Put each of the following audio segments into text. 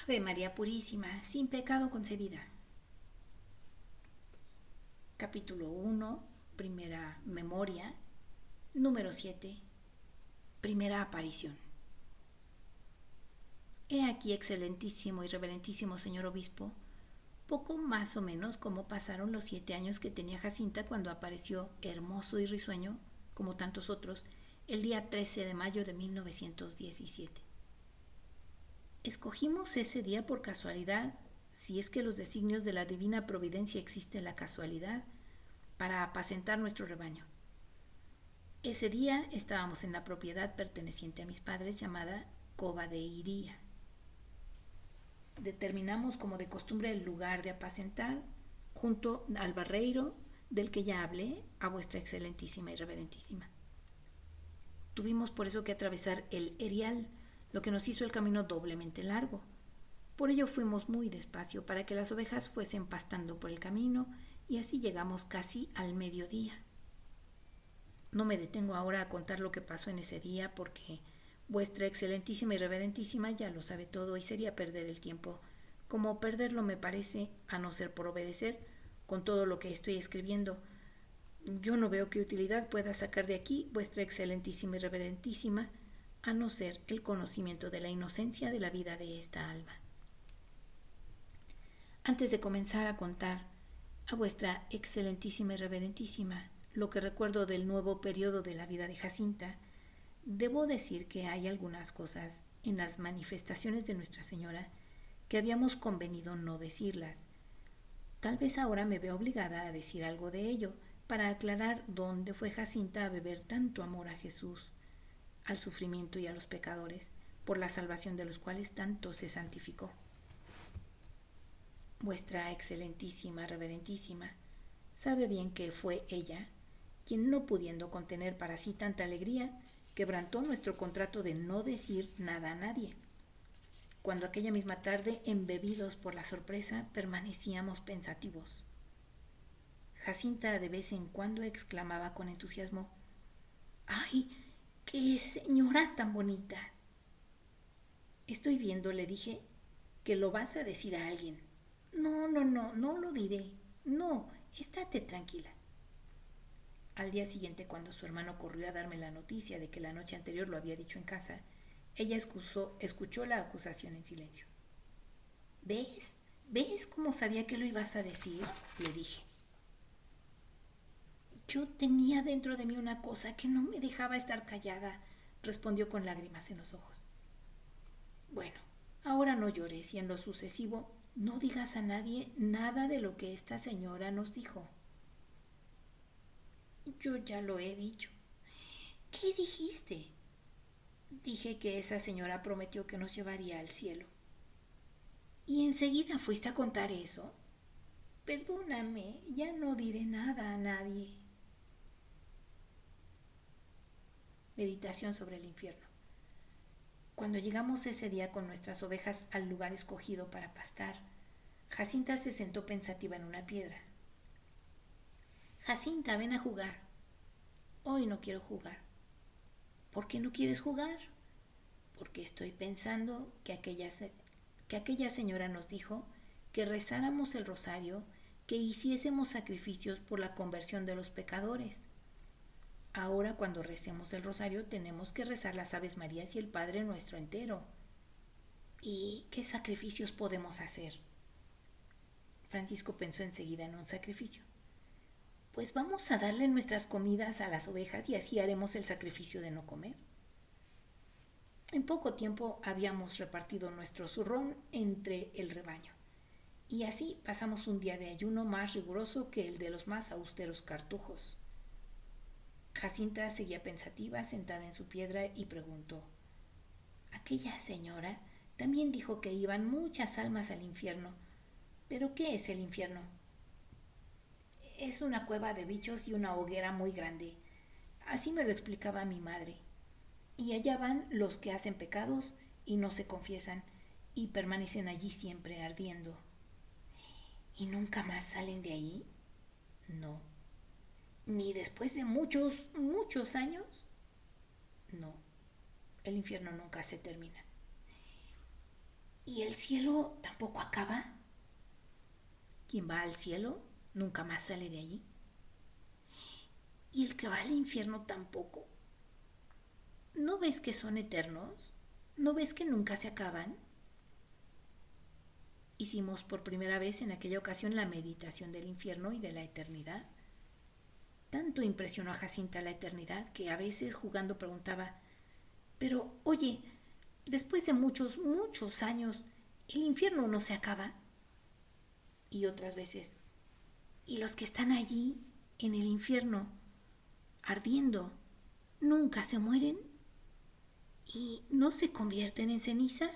Ave María Purísima, sin pecado concebida. Capítulo 1, primera memoria. Número 7, primera aparición. He aquí, excelentísimo y reverentísimo señor obispo, poco más o menos como pasaron los 7 años que tenía Jacinta cuando apareció, hermoso y risueño, como tantos otros, el día 13 de mayo de 1917. Escogimos ese día por casualidad, si es que los designios de la divina providencia existe en la casualidad, para apacentar nuestro rebaño. Ese día estábamos en la propiedad perteneciente a mis padres llamada Cova de Iría. Determinamos como de costumbre el lugar de apacentar junto al barreiro del que ya hablé a vuestra excelentísima y reverentísima. Tuvimos por eso que atravesar el erial, lo que nos hizo el camino doblemente largo. Por ello fuimos muy despacio para que las ovejas fuesen pastando por el camino y así llegamos casi al mediodía. No me detengo ahora a contar lo que pasó en ese día porque vuestra excelentísima y reverentísima ya lo sabe todo y sería perder el tiempo, como perderlo me parece, a no ser por obedecer, con todo lo que estoy escribiendo. Yo no veo qué utilidad pueda sacar de aquí vuestra excelentísima y reverentísima, a no ser el conocimiento de la inocencia de la vida de esta alma. Antes de comenzar a contar a vuestra excelentísima y reverentísima lo que recuerdo del nuevo periodo de la vida de Jacinta, debo decir que hay algunas cosas en las manifestaciones de Nuestra Señora que habíamos convenido no decirlas. Tal vez ahora me veo obligada a decir algo de ello para aclarar dónde fue Jacinta a beber tanto amor a Jesús, al sufrimiento y a los pecadores, por la salvación de los cuales tanto se santificó. Vuestra excelentísima, reverentísima, sabe bien que fue ella quien, no pudiendo contener para sí tanta alegría, quebrantó nuestro contrato de no decir nada a nadie. Cuando aquella misma tarde, embebidos por la sorpresa, permanecíamos pensativos. Jacinta de vez en cuando exclamaba con entusiasmo: ¡ay, qué señora tan bonita! Estoy viendo, le dije, que lo vas a decir a alguien. No lo diré. No, estate tranquila. Al día siguiente, cuando su hermano corrió a darme la noticia de que la noche anterior lo había dicho en casa, ella escuchó la acusación en silencio. ¿Ves? ¿Ves cómo sabía que lo ibas a decir? Le dije. Yo tenía dentro de mí una cosa que no me dejaba estar callada, respondió con lágrimas en los ojos. Bueno, ahora no llores y en lo sucesivo no digas a nadie nada de lo que esta señora nos dijo. Yo ya lo he dicho. ¿Qué dijiste? Dije que esa señora prometió que nos llevaría al cielo. ¿Y enseguida fuiste a contar eso? Perdóname, ya no diré nada a nadie. Meditación sobre el infierno. Cuando llegamos ese día con nuestras ovejas al lugar escogido para pastar, Jacinta se sentó pensativa en una piedra. Jacinta, ven a jugar. Hoy no quiero jugar. ¿Por qué no quieres jugar? Porque estoy pensando que aquella señora nos dijo que rezáramos el rosario, que hiciésemos sacrificios por la conversión de los pecadores. Ahora, cuando recemos el rosario, tenemos que rezar las Aves Marías y el Padre Nuestro entero. ¿Y qué sacrificios podemos hacer? Francisco pensó enseguida en un sacrificio. Pues vamos a darle nuestras comidas a las ovejas y así haremos el sacrificio de no comer. En poco tiempo habíamos repartido nuestro zurrón entre el rebaño, y así pasamos un día de ayuno más riguroso que el de los más austeros cartujos. Jacinta seguía pensativa, sentada en su piedra, y preguntó: aquella señora también dijo que iban muchas almas al infierno. ¿Pero qué es el infierno? Es una cueva de bichos y una hoguera muy grande. Así me lo explicaba mi madre. Y allá van los que hacen pecados y no se confiesan y permanecen allí siempre ardiendo. ¿Y nunca más salen de ahí? No. ¿Ni después de muchos años? No. El infierno nunca se termina. ¿Y el cielo tampoco acaba? Quien va al cielo nunca más sale de allí. ¿Y el que va al infierno tampoco? ¿No ves que son eternos? ¿No ves que nunca se acaban? Hicimos por primera vez en aquella ocasión la meditación del infierno y de la eternidad. Tanto impresionó a Jacinta la eternidad que a veces jugando preguntaba, pero oye, después de muchos, muchos años, ¿el infierno no se acaba? Y otras veces, ¿y los que están allí, en el infierno, ardiendo, nunca se mueren? ¿Y no se convierten en ceniza?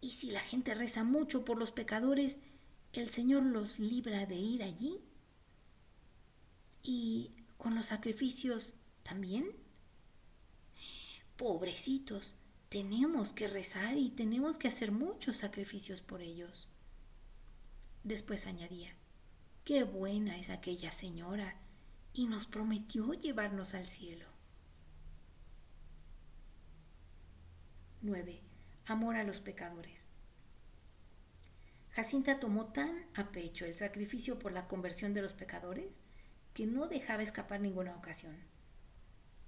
¿Y si la gente reza mucho por los pecadores, el Señor los libra de ir allí? ¿Y con los sacrificios también? Pobrecitos, tenemos que rezar y tenemos que hacer muchos sacrificios por ellos. Después añadía, qué buena es aquella señora y nos prometió llevarnos al cielo. 9. Amor a los pecadores. Jacinta tomó tan a pecho el sacrificio por la conversión de los pecadores que no dejaba escapar ninguna ocasión.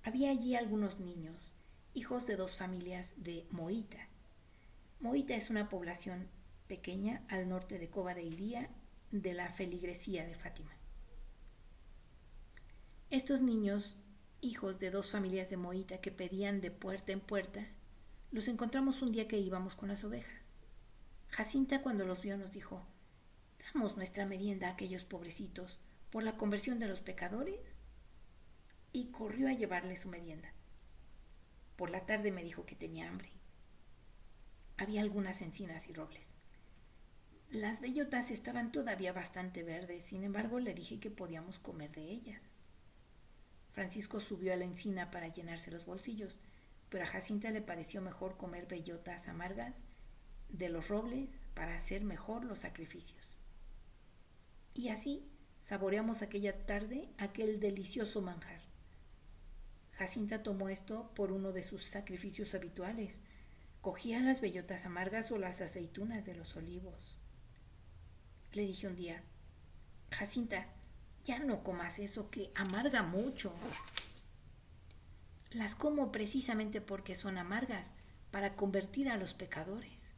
Había allí algunos niños, hijos de dos familias de Moita. Moita es una población pequeña al norte de Cova de Iría, de la feligresía de Fátima. Estos niños, hijos de dos familias de Moita que pedían de puerta en puerta, los encontramos un día que íbamos con las ovejas. Jacinta cuando los vio nos dijo, ¿damos nuestra merienda a aquellos pobrecitos por la conversión de los pecadores? Y corrió a llevarles su merienda. Por la tarde me dijo que tenía hambre. Había algunas encinas y robles. Las bellotas estaban todavía bastante verdes, sin embargo le dije que podíamos comer de ellas. Francisco subió a la encina para llenarse los bolsillos, pero a Jacinta le pareció mejor comer bellotas amargas de los robles para hacer mejor los sacrificios. Y así saboreamos aquella tarde aquel delicioso manjar. Jacinta tomó esto por uno de sus sacrificios habituales. Cogía las bellotas amargas o las aceitunas de los olivos. Le dije un día, Jacinta, ya no comas eso que amarga mucho. Las como precisamente porque son amargas, para convertir a los pecadores.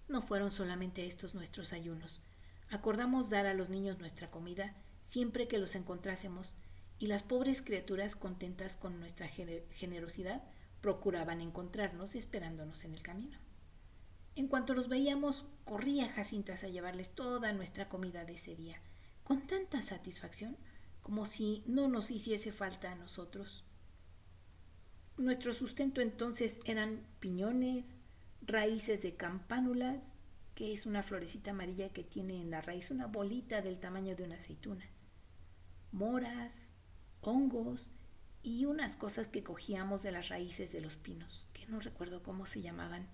No fueron solamente estos nuestros ayunos. Acordamos dar a los niños nuestra comida siempre que los encontrásemos, y las pobres criaturas, contentas con nuestra generosidad, procuraban encontrarnos esperándonos en el camino. En cuanto los veíamos, corría Jacintas a llevarles toda nuestra comida de ese día, con tanta satisfacción como si no nos hiciese falta a nosotros. Nuestro sustento entonces eran piñones, raíces de campánulas, que es una florecita amarilla que tiene en la raíz una bolita del tamaño de una aceituna, moras, hongos y unas cosas que cogíamos de las raíces de los pinos, que no recuerdo cómo se llamaban,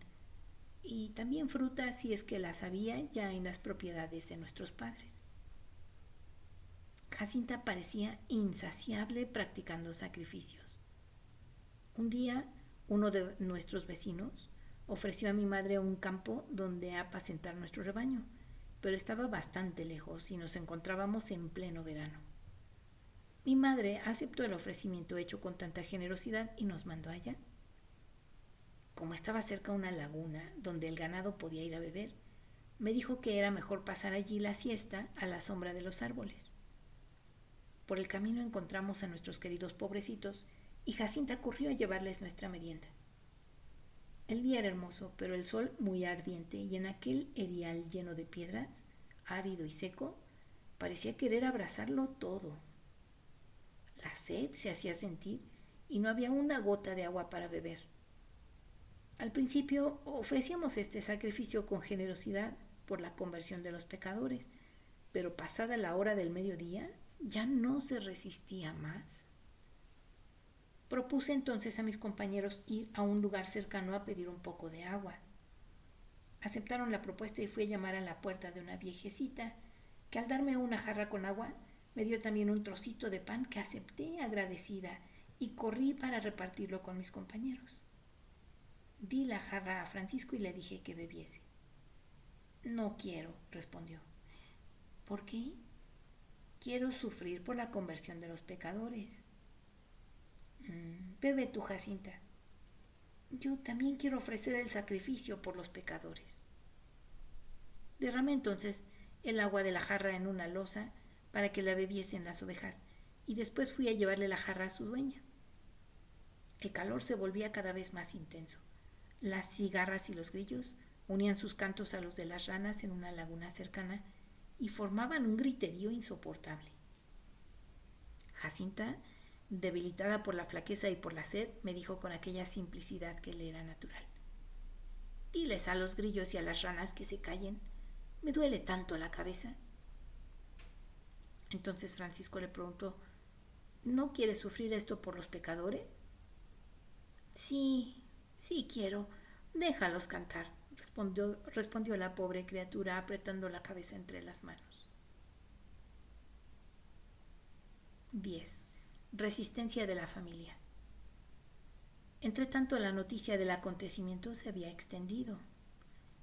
y también frutas si es que las había ya en las propiedades de nuestros padres. Jacinta parecía insaciable practicando sacrificios. Un día, uno de nuestros vecinos ofreció a mi madre un campo donde apacentar nuestro rebaño, pero estaba bastante lejos y nos encontrábamos en pleno verano. Mi madre aceptó el ofrecimiento hecho con tanta generosidad y nos mandó allá. Como estaba cerca una laguna donde el ganado podía ir a beber, me dijo que era mejor pasar allí la siesta a la sombra de los árboles. Por el camino encontramos a nuestros queridos pobrecitos y Jacinta corrió a llevarles nuestra merienda. El día era hermoso, pero el sol muy ardiente y en aquel erial lleno de piedras, árido y seco, parecía querer abrazarlo todo. La sed se hacía sentir y no había una gota de agua para beber. Al principio ofrecíamos este sacrificio con generosidad por la conversión de los pecadores, pero pasada la hora del mediodía ya no se resistía más. Propuse entonces a mis compañeros ir a un lugar cercano a pedir un poco de agua. Aceptaron la propuesta y fui a llamar a la puerta de una viejecita que al darme una jarra con agua me dio también un trocito de pan que acepté agradecida y corrí para repartirlo con mis compañeros. Di la jarra a Francisco y le dije que bebiese. No quiero, respondió. ¿Por qué? Quiero sufrir por la conversión de los pecadores. Bebe tu, Jacinta. Yo también quiero ofrecer el sacrificio por los pecadores. Derramé entonces el agua de la jarra en una loza para que la bebiesen las ovejas y después fui a llevarle la jarra a su dueña. El calor se volvía cada vez más intenso. Las cigarras y los grillos unían sus cantos a los de las ranas en una laguna cercana y formaban un griterío insoportable. Jacinta, debilitada por la flaqueza y por la sed, me dijo con aquella simplicidad que le era natural: diles a los grillos y a las ranas que se callen. Me duele tanto la cabeza. Entonces Francisco le preguntó: ¿no quieres sufrir esto por los pecadores? Sí, sí quiero. Déjalos cantar, respondió la pobre criatura apretando la cabeza entre las manos. 10. Resistencia de la familia. Entretanto, la noticia del acontecimiento se había extendido.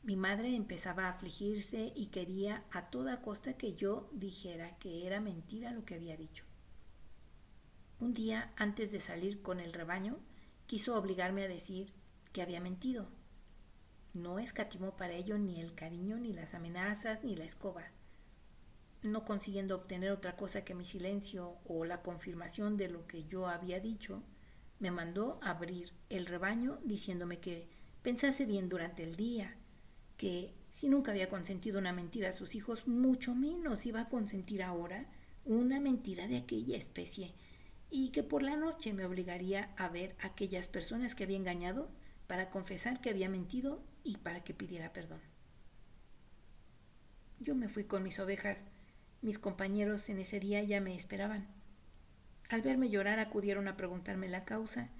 Mi madre empezaba a afligirse y quería a toda costa que yo dijera que era mentira lo que había dicho. Un día, antes de salir con el rebaño, quiso obligarme a decir que había mentido. No escatimó para ello ni el cariño, ni las amenazas, ni la escoba. No consiguiendo obtener otra cosa que mi silencio o la confirmación de lo que yo había dicho, me mandó abrir el rebaño diciéndome que pensase bien durante el día, que si nunca había consentido una mentira a sus hijos, mucho menos iba a consentir ahora una mentira de aquella especie, y que por la noche me obligaría a ver a aquellas personas que había engañado para confesar que había mentido y para que pidiera perdón. Yo me fui con mis ovejas. Mis compañeros en ese día ya me esperaban. Al verme llorar acudieron a preguntarme la causa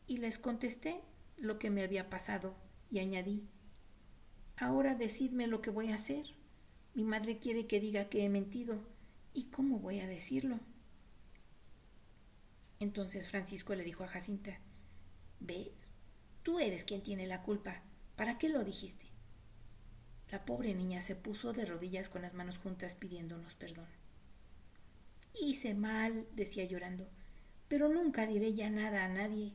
y les contesté lo que me había pasado y añadí: ahora decidme lo que voy a hacer. Mi madre quiere que diga que he mentido. ¿Y cómo voy a decirlo? Entonces Francisco le dijo a Jacinta: ¿ves? Tú eres quien tiene la culpa. ¿Para qué lo dijiste? La pobre niña se puso de rodillas con las manos juntas pidiéndonos perdón. Hice mal, decía llorando, pero nunca diré ya nada a nadie.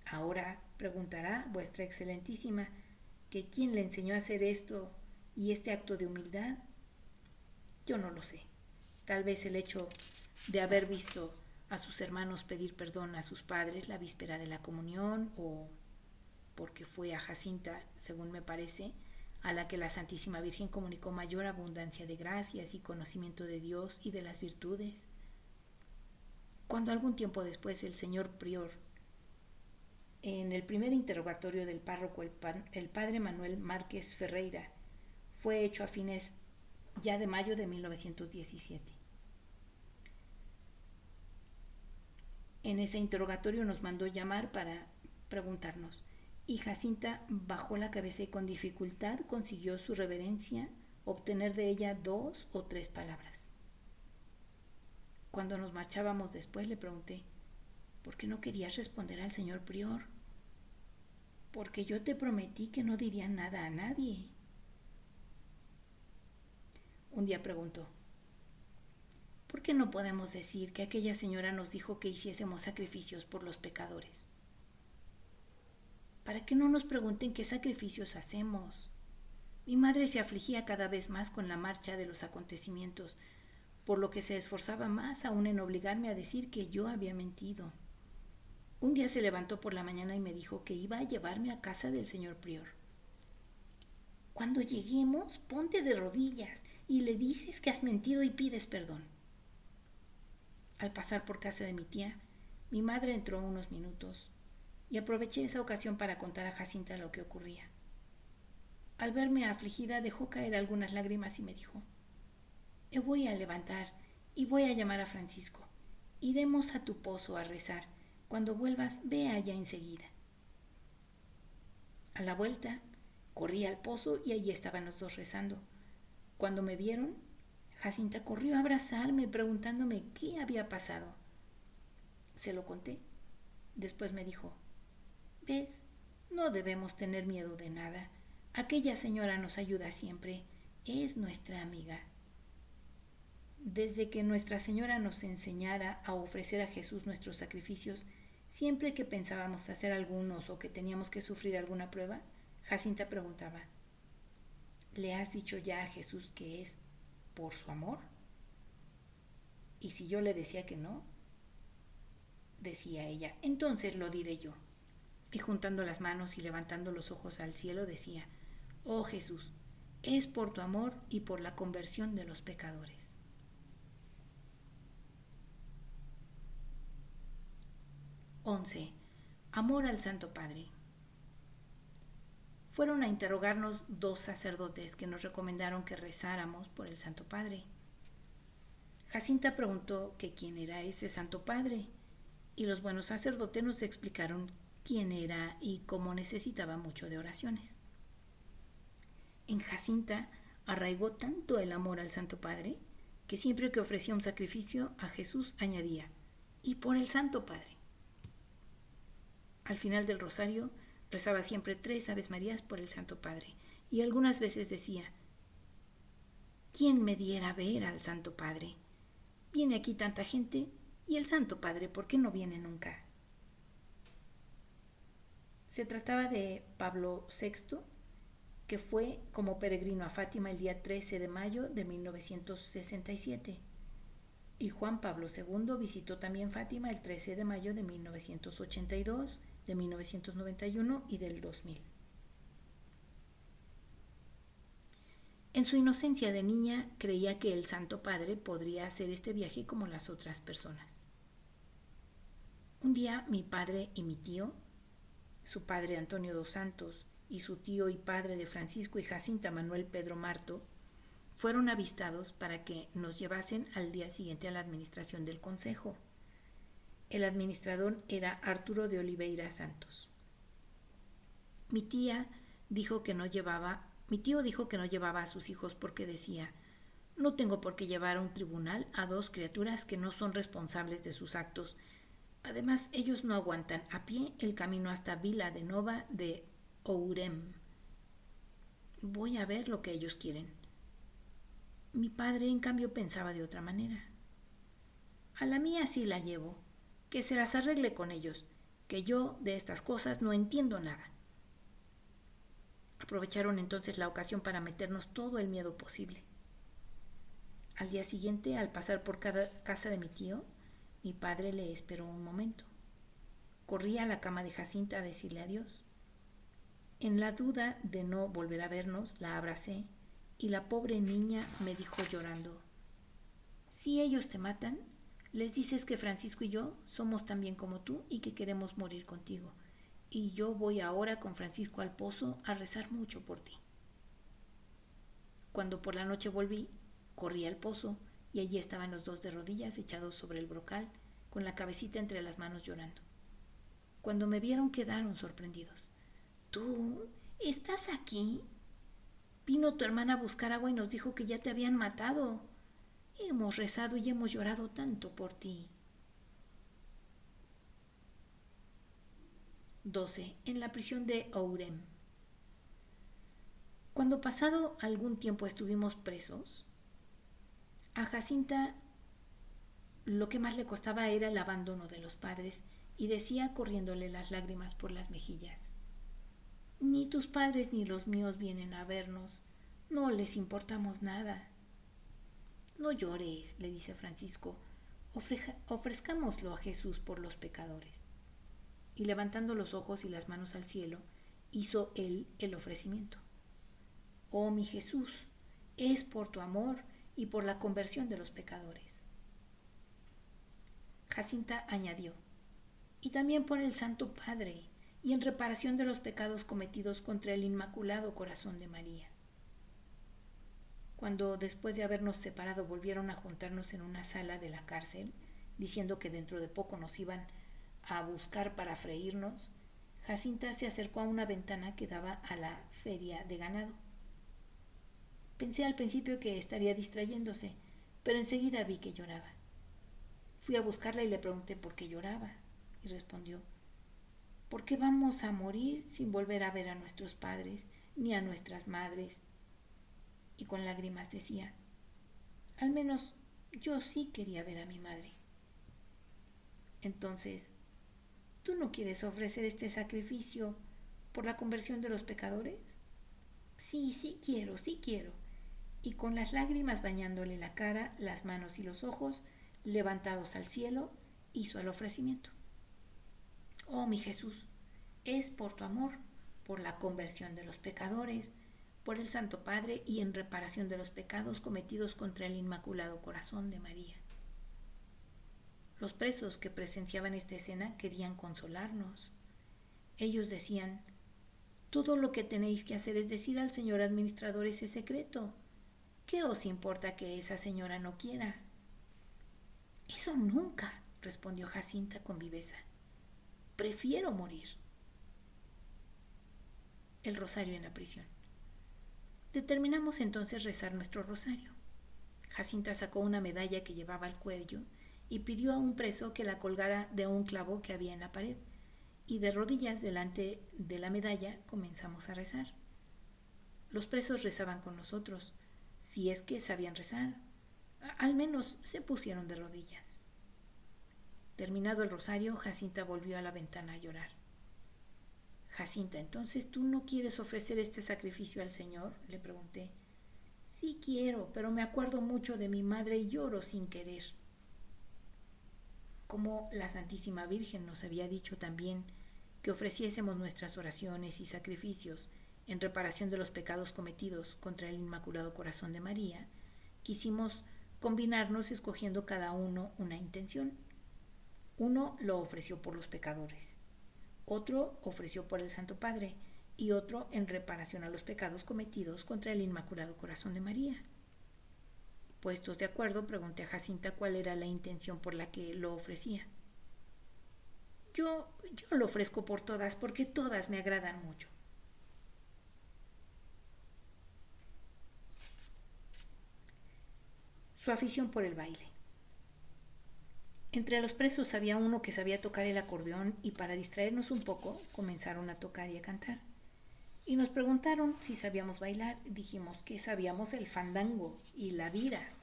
Ahora preguntará vuestra excelentísima que quién le enseñó a hacer esto y este acto de humildad. Yo no lo sé. Tal vez el hecho de haber visto a sus hermanos pedir perdón a sus padres la víspera de la comunión, o porque fue a Jacinta, según me parece, a la que la Santísima Virgen comunicó mayor abundancia de gracias y conocimiento de Dios y de las virtudes. Cuando algún tiempo después el señor prior, en el primer interrogatorio del párroco, el padre Manuel Márquez Ferreira, fue hecho a fines ya de mayo de 1917. En ese interrogatorio nos mandó llamar para preguntarnos, y Jacinta bajó la cabeza y con dificultad consiguió su reverencia obtener de ella 2 o 3 palabras. Cuando nos marchábamos después le pregunté: ¿por qué no querías responder al señor prior? Porque yo te prometí que no diría nada a nadie. Un día preguntó: ¿por qué no podemos decir que aquella señora nos dijo que hiciésemos sacrificios por los pecadores? Para que no nos pregunten qué sacrificios hacemos. Mi madre se afligía cada vez más con la marcha de los acontecimientos, por lo que se esforzaba más aún en obligarme a decir que yo había mentido. Un día se levantó por la mañana y me dijo que iba a llevarme a casa del señor prior. Cuando lleguemos, ponte de rodillas y le dices que has mentido y pides perdón. Al pasar por casa de mi tía, mi madre entró unos minutos y aproveché esa ocasión para contar a Jacinta lo que ocurría. Al verme afligida dejó caer algunas lágrimas y me dijo: me voy a levantar y voy a llamar a Francisco. Iremos a tu pozo a rezar. Cuando vuelvas, ve allá enseguida. A la vuelta, corrí al pozo y allí estaban los dos rezando. Cuando me vieron, Jacinta corrió a abrazarme preguntándome qué había pasado. Se lo conté. Después me dijo, ¿ves? No debemos tener miedo de nada. Aquella señora nos ayuda siempre. Es nuestra amiga. Desde que Nuestra Señora nos enseñara a ofrecer a Jesús nuestros sacrificios, siempre que pensábamos hacer algunos o que teníamos que sufrir alguna prueba, Jacinta preguntaba, ¿le has dicho ya a Jesús que es por su amor? Y si yo le decía que no, decía ella, entonces lo diré yo. Y juntando las manos y levantando los ojos al cielo decía, oh Jesús, es por tu amor y por la conversión de los pecadores. 11. Amor al Santo Padre. Fueron a interrogarnos 2 sacerdotes que nos recomendaron que rezáramos por el Santo Padre. Jacinta preguntó que quién era ese Santo Padre, y los buenos sacerdotes nos explicaron quién era y cómo necesitaba mucho de oraciones. En Jacinta arraigó tanto el amor al Santo Padre que siempre que ofrecía un sacrificio a Jesús añadía, y por el Santo Padre. Al final del rosario rezaba siempre 3 Aves Marías por el Santo Padre y algunas veces decía, ¿quién me diera ver al Santo Padre? Viene aquí tanta gente y el Santo Padre, ¿por qué no viene nunca? Se trataba de Pablo VI, que fue como peregrino a Fátima el día 13 de mayo de 1967. Y Juan Pablo II visitó también Fátima el 13 de mayo de 1982, de 1991 y del 2000. En su inocencia de niña creía que el Santo Padre podría hacer este viaje como las otras personas. Un día mi padre y mi tío, su padre Antonio dos Santos y su tío y padre de Francisco y Jacinta Manuel Pedro Marto, fueron avistados para que nos llevasen al día siguiente a la administración del consejo. El administrador era Arturo de Oliveira Santos. Mi tío dijo que no llevaba a sus hijos porque decía, no tengo por qué llevar a un tribunal a 2 criaturas que no son responsables de sus actos. Además, ellos no aguantan a pie el camino hasta Vila de Nova de Ourem. Voy a ver lo que ellos quieren. Mi padre, en cambio, pensaba de otra manera. A la mía sí la llevo, que se las arregle con ellos, que yo de estas cosas no entiendo nada. Aprovecharon entonces la ocasión para meternos todo el miedo posible. Al día siguiente, al pasar por cada casa de mi tío, mi padre le esperó un momento. Corrí a la cama de Jacinta a decirle adiós. En la duda de no volver a vernos, la abracé y la pobre niña me dijo llorando, si ellos te matan, les dices que Francisco y yo somos tan bien como tú y que queremos morir contigo. Y yo voy ahora con Francisco al pozo a rezar mucho por ti. Cuando por la noche volví, corrí al pozo y allí estaban los 2 de rodillas echados sobre el brocal, con la cabecita entre las manos llorando. Cuando me vieron quedaron sorprendidos. ¿Tú estás aquí? Vino tu hermana a buscar agua y nos dijo que ya te habían matado. Hemos rezado y hemos llorado tanto por ti. 12. En la prisión de Ourem. Cuando pasado algún tiempo estuvimos presos, a Jacinta lo que más le costaba era el abandono de los padres y decía corriéndole las lágrimas por las mejillas, ni tus padres ni los míos vienen a vernos, no les importamos nada. No llores, le dice Francisco, ofrezcámoslo a Jesús por los pecadores. Y levantando los ojos y las manos al cielo, hizo él el ofrecimiento. Oh mi Jesús, es por tu amor y por la conversión de los pecadores. Jacinta añadió, y también por el Santo Padre, y en reparación de los pecados cometidos contra el Inmaculado Corazón de María. Cuando después de habernos separado volvieron a juntarnos en una sala de la cárcel, diciendo que dentro de poco nos iban a buscar para freírnos, Jacinta se acercó a una ventana que daba a la feria de ganado. Pensé al principio que estaría distrayéndose, pero enseguida vi que lloraba. Fui a buscarla y le pregunté por qué lloraba, y respondió: ¿por qué vamos a morir sin volver a ver a nuestros padres ni a nuestras madres? Y con lágrimas decía: al menos yo sí quería ver a mi madre. Entonces, ¿tú no quieres ofrecer este sacrificio por la conversión de los pecadores? Sí, sí quiero, sí quiero. Y con las lágrimas bañándole la cara, las manos y los ojos, levantados al cielo, hizo el ofrecimiento. Oh mi Jesús, es por tu amor, por la conversión de los pecadores, por el Santo Padre y en reparación de los pecados cometidos contra el Inmaculado Corazón de María. Los presos que presenciaban esta escena querían consolarnos. Ellos decían: todo lo que tenéis que hacer es decir al señor administrador ese secreto. ¿Qué os importa que esa señora no quiera? Eso nunca, respondió Jacinta con viveza. Prefiero morir. El rosario en la prisión. Determinamos entonces rezar nuestro rosario. Jacinta sacó una medalla que llevaba al cuello y pidió a un preso que la colgara de un clavo que había en la pared, y de rodillas delante de la medalla comenzamos a rezar. Los presos rezaban con nosotros, si es que sabían rezar. Al menos se pusieron de rodillas. Terminado el rosario, Jacinta volvió a la ventana a llorar. Jacinta, ¿entonces tú no quieres ofrecer este sacrificio al Señor?, le pregunté. Sí quiero, pero me acuerdo mucho de mi madre y lloro sin querer. Como la Santísima Virgen nos había dicho también que ofreciésemos nuestras oraciones y sacrificios en reparación de los pecados cometidos contra el Inmaculado Corazón de María, quisimos combinarnos escogiendo cada uno una intención. Uno lo ofreció por los pecadores, otro ofreció por el Santo Padre y otro en reparación a los pecados cometidos contra el Inmaculado Corazón de María. Puestos de acuerdo, pregunté a Jacinta cuál era la intención por la que lo ofrecía. Yo lo ofrezco por todas, porque todas me agradan mucho. Su afición por el baile. Entre los presos había uno que sabía tocar el acordeón y para distraernos un poco comenzaron a tocar y a cantar. Y nos preguntaron si sabíamos bailar. Dijimos que sabíamos el fandango y la vira.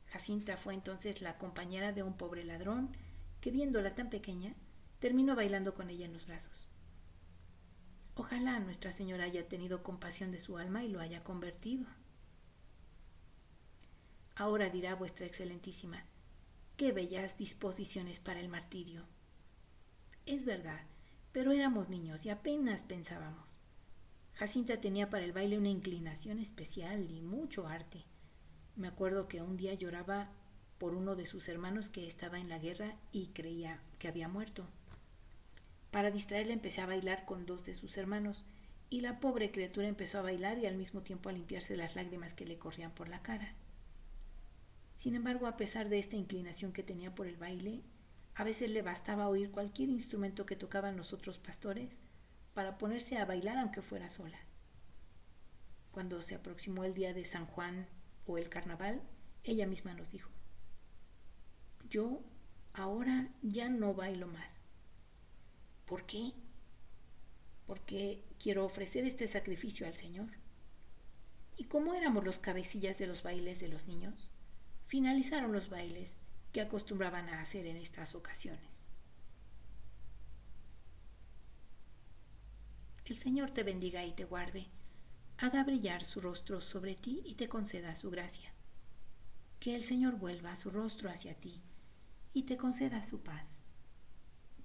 Jacinta fue entonces la compañera de un pobre ladrón que, viéndola tan pequeña, terminó bailando con ella en los brazos. Ojalá Nuestra Señora haya tenido compasión de su alma y lo haya convertido. Ahora dirá vuestra Excelentísima: qué bellas disposiciones para el martirio. Es verdad, pero éramos niños y apenas pensábamos. Jacinta tenía para el baile una inclinación especial y mucho arte. Me acuerdo que un día lloraba por uno de sus hermanos que estaba en la guerra y creía que había muerto. Para distraerla empecé a bailar con dos de sus hermanos y la pobre criatura empezó a bailar y al mismo tiempo a limpiarse las lágrimas que le corrían por la cara. Sin embargo, a pesar de esta inclinación que tenía por el baile, a veces le bastaba oír cualquier instrumento que tocaban los otros pastores para ponerse a bailar aunque fuera sola. Cuando se aproximó el día de San Juan o el carnaval, ella misma nos dijo: yo ahora ya no bailo más. ¿Por qué? Porque quiero ofrecer este sacrificio al Señor. Y como éramos los cabecillas de los bailes de los niños, finalizaron los bailes que acostumbraban a hacer en estas ocasiones. El Señor te bendiga y te guarde, haga brillar su rostro sobre ti y te conceda su gracia. Que el Señor vuelva su rostro hacia ti y te conceda su paz.